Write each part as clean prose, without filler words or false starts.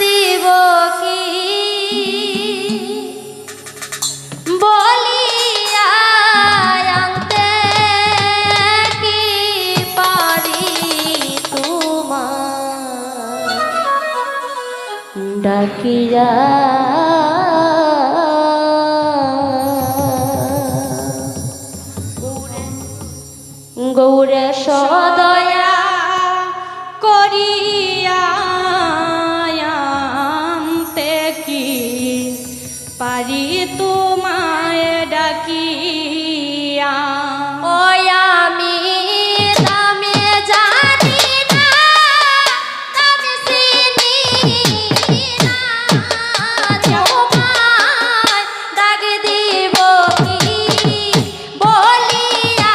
দিব কি বলিয়া আনতে কি পারি তোমার ডাকিয়া গৌরে সদয়া করিয়া আনতে কি পারি তোমায় ডাকিয়া ওই আমি দামে জানি না দামে চিনি না তোমায় ডাক দিব কি বলিয়া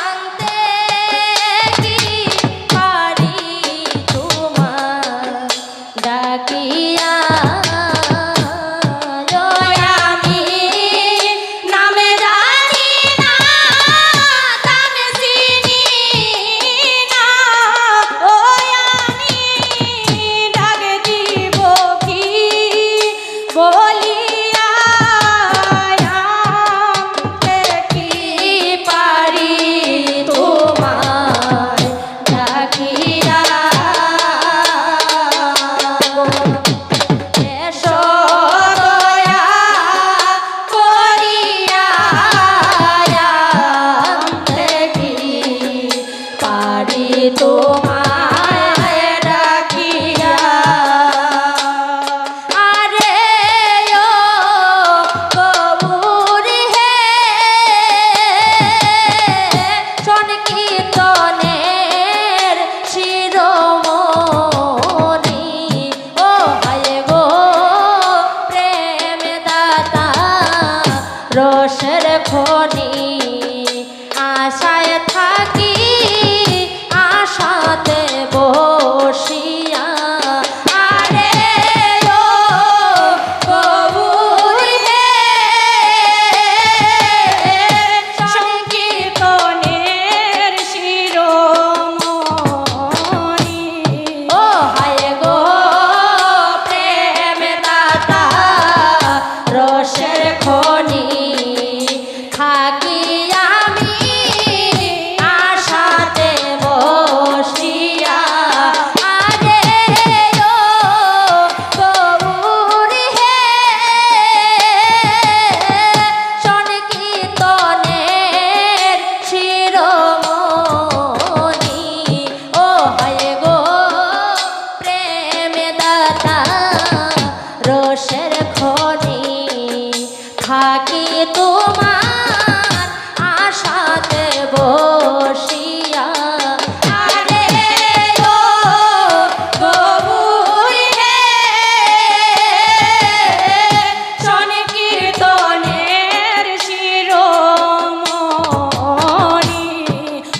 আনতে কি পারি তোমার ডাকিয়া রসের খনি আশায় থাকি আশাতে বসিয়া আরে ও কবুল হে সংকীর্তনের শিরোমণি ও হায় গো প্রেম দাতা রসের খনি থাকি আমি আশাতে বসিয়া আরে ও গৌর হে সংকীর্তনের শিরোমণি ও হায় গো প্রেম দাতা রসের খনি থাকি তোমার আশাতে বসিয়া আরে ও গৌর হে সংকীর্তনের শিরোমণি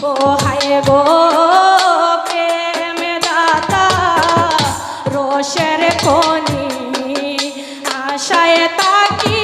ও হায় গো প্রেম দাতা রসের খনি আশায় তাকি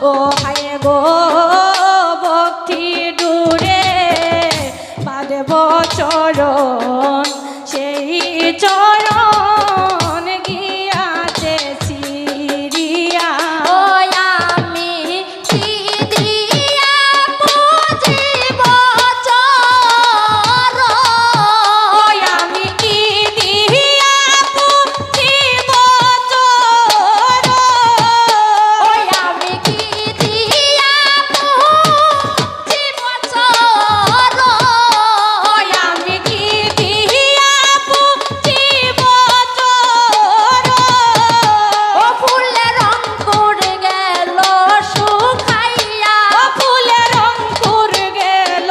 ও হায় গো ভক্তি ডুরে বাঁধব চরণ সেই চরণ গিয়াছে সিরিয়া ও আমি কি দিয়া বুঝিব চরণ ও আমি কি দিয়া বুঝিব চরণ ও আমি কি দিয়া বুঝিব চরণ ও আমি কি দিয়া বুঝিব চরণ ও ফুলের অঙ্কুর গেল শুকাইয়া ও ফুলের অঙ্কুর গেল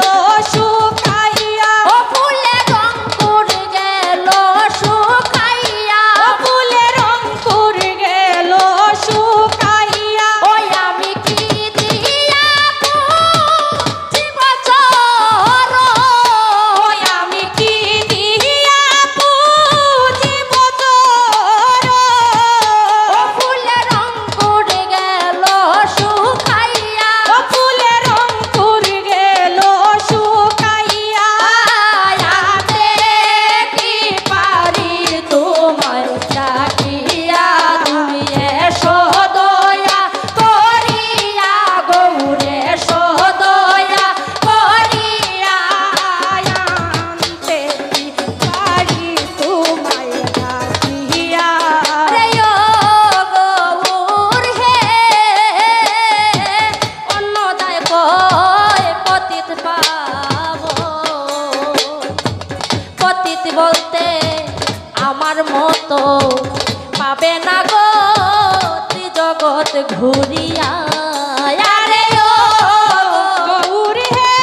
শুকাইয়া ও ফুলের অঙ্কুর গেল শুকাইয়া ও ফুলের অঙ্কুর গেল শুকাইয়া ও আমি কি দিয়া বুঝিব চরণ ও আমি কি দিয়া বুঝিব চরণ ও ফুলের অঙ্কুর গেল শুকাইয়া ও ফুলের অঙ্কুর গেল শুকাইয়া আয়াতে কি পারি তোমার ডাকিয়া তুমি এসো দয়া করিয়া গৌরে এসো দয়া করিয়া আনতে পারি তোমায় ডাকিয়া রে ও গৌর হে অন্নদায় কয় পতিত পাবো পতিত বলতে আমার মতো পাবে না গো ত্রিজগৎ ঘুরিয়া আরে ও গৌর হে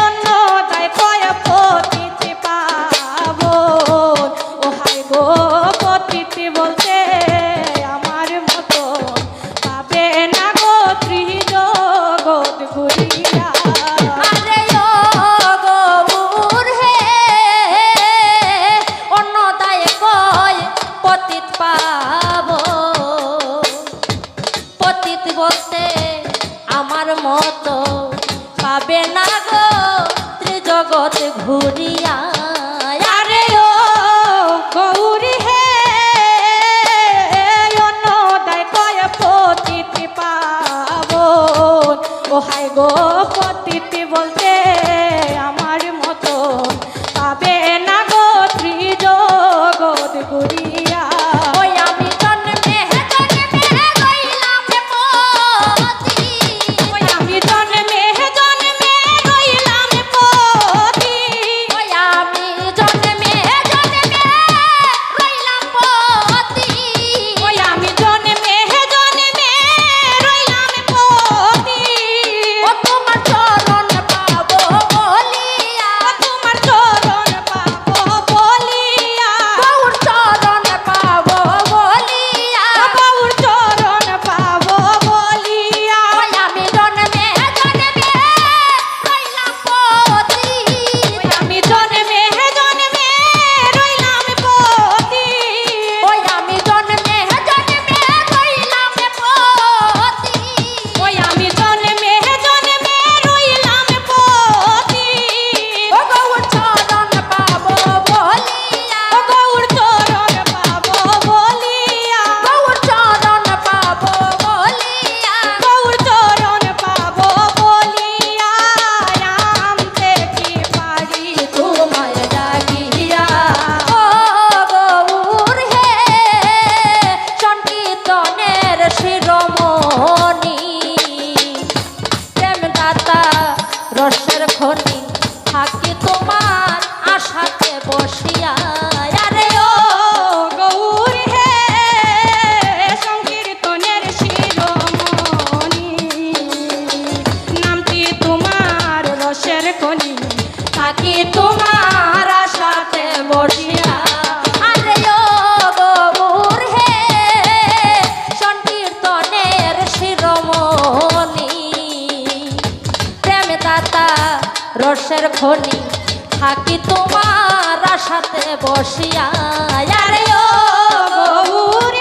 অন্নদায় কয় পতিতে পাবো ও হায় গো পতিতে বলতে আমার মতো পাবে না গো ত্রিজগৎ ঘুরিয়া আরে ও গৌর হে অন্নদায় কয় পতিত পাবো পতিত বলতে আমার মতো পাবে না গো ত্রিজগৎ ঘুরিয়া আরে ও গৌর হে অন্নদায় কয় পতিতে পাবো ও হায় গো পতিতে বলতে আমার মতো পাবে না গো ত্রিজগৎ ঘুরিয়া ওই আমি জন্মে রইলাম পতি ওই আমি জন্মে রইলাম পতি ওই আমি জন্মে রইলাম পতি ওই আমি জন্মে রইলাম পতি ও তোমার চরণ পাবো বলিয়া ও তোমার চরণ পাবো বলিয়া গৌর চরণ পাবো বলিয়া ও গৌর চরণ পাবো বলিয়া ওই আমি জন্মে রইলাম পতি ওই আমি জন্মে রইলাম পতি ওই আমি জন্মে রইলাম পতি ওই আমি জন্মে রইলাম পতি ও গৌর চরণ পাবো বলিয়া ও গৌর চরণ পাবো বলিয়া গৌর চরণ পাবো বলিয়া গৌর চরণ পাবো বলিয়া আনতে কি পারি তোমায় ডাকিয়া ও গৌর হে সংকীর্তনের শিরোমণি প্রেম দাতা রসের খনি থাকি তোমার আশাতে বসিয়া আরে ও গৌর হে সংকীর্তনের শিরোমণি নামটি তোমার রসের খনি থাকি তোমার আশাতে বসিয়া আরে ও গৌর হে সংকীর্তনের শিরোমণি প্রেম দাতা রসের খনি থাকি তোমার আশাতে বসিয়া আরে ও গৌর